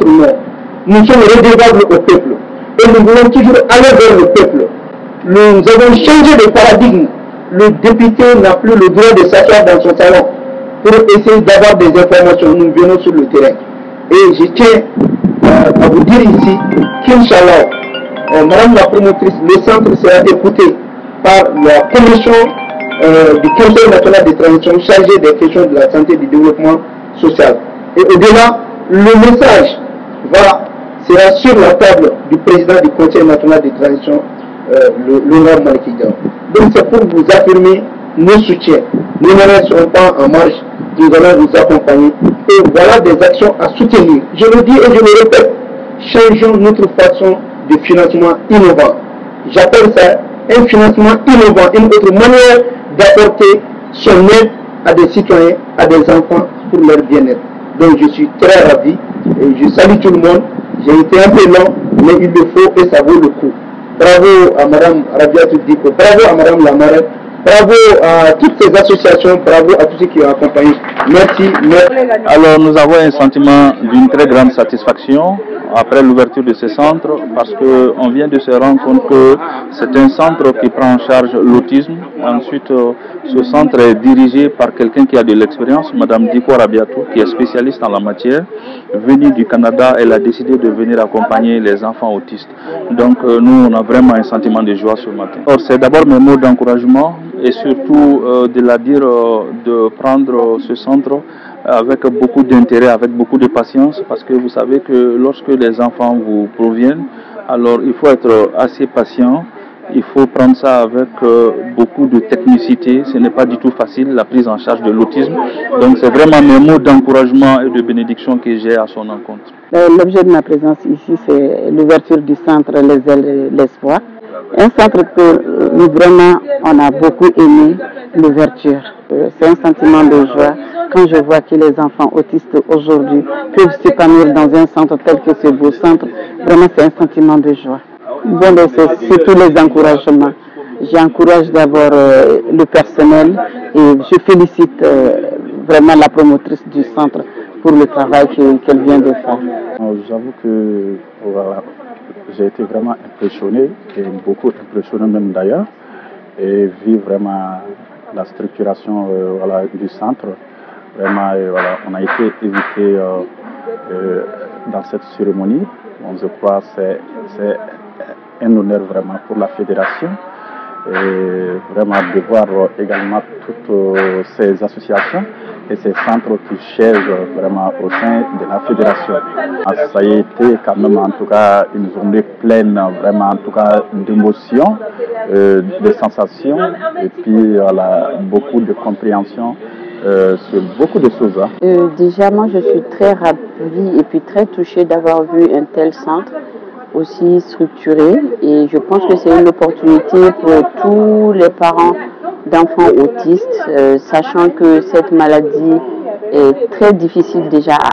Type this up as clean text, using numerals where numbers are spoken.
notre nom. Nous sommes redevables au peuple. Et nous voulons toujours aller vers le peuple. Nous avons changé de paradigme. Le député n'a plus le droit de s'asseoir dans son salon pour essayer d'avoir des informations. Nous venons sur le terrain. Et je tiens à vous dire ici qu'Inch'Allah, Madame la promotrice, le centre sera écouté par la commission du Conseil national de transition chargée des questions de la santé et du développement social. Et au-delà, le message sera sur la table du président du Conseil national de transition, l'honorable Maliki Diao. Donc c'est pour vous affirmer nos soutiens. Nous ne serons pas en marche, nous allons vous accompagner. Et voilà des actions à soutenir. Je le dis et je le répète, changeons notre façon de financement innovant. J'appelle ça un financement innovant, une autre manière d'apporter son aide à des citoyens, à des enfants pour leur bien-être. Donc je suis très ravi et je salue tout le monde. J'ai été un peu long, mais il le faut et ça vaut le coup. Bravo à Mme Rabiatou Diko, bravo à Mme Lamarette, bravo à toutes ces associations, bravo à tous ceux qui ont accompagné. Merci. Alors nous avons un sentiment d'une très grande satisfaction après l'ouverture de ce centre parce qu'on vient de se rendre compte que c'est un centre qui prend en charge l'autisme. Ensuite, ce centre est dirigé par quelqu'un qui a de l'expérience, Mme Diko Rabiatou, qui est spécialiste en la matière. Venue du Canada, elle a décidé de venir accompagner les enfants autistes. Donc nous, on a vraiment un sentiment de joie ce matin. C'est d'abord mes mots d'encouragement et surtout de la dire de prendre ce centre avec beaucoup d'intérêt, avec beaucoup de patience, parce que vous savez que lorsque les enfants vous proviennent, alors il faut être assez patient, il faut prendre ça avec beaucoup de technicité, ce n'est pas du tout facile la prise en charge de l'autisme, donc c'est vraiment mes mots d'encouragement et de bénédiction que j'ai à son encontre. L'objet de ma présence ici, c'est l'ouverture du centre Les Ailes de l'Espoir. Un centre que nous vraiment on a beaucoup aimé l'ouverture. C'est un sentiment de joie quand je vois que les enfants autistes aujourd'hui peuvent s'épanouir dans un centre tel que ce beau centre. Vraiment c'est un sentiment de joie. Bon, c'est surtout les encouragements. J'encourage d'abord le personnel et je félicite vraiment la promotrice du centre pour le travail qu'elle vient de faire. J'avoue que voilà, j'ai été vraiment impressionné, et beaucoup impressionné même d'ailleurs, et vu vraiment la structuration du centre. Vraiment, voilà, on a été invité dans cette cérémonie. Donc, je crois que c'est un honneur vraiment pour la fédération et vraiment de voir également toutes ces associations et ces centres qui cherchent vraiment au sein de la fédération. Ça a été quand même en tout cas une journée pleine vraiment en tout cas d'émotions, de sensations et puis voilà, beaucoup de compréhension sur beaucoup de choses. Déjà moi je suis très ravie et puis très touchée d'avoir vu un tel centre aussi structuré et je pense que c'est une opportunité pour tous les parents d'enfants autistes, sachant que cette maladie est très difficile déjà à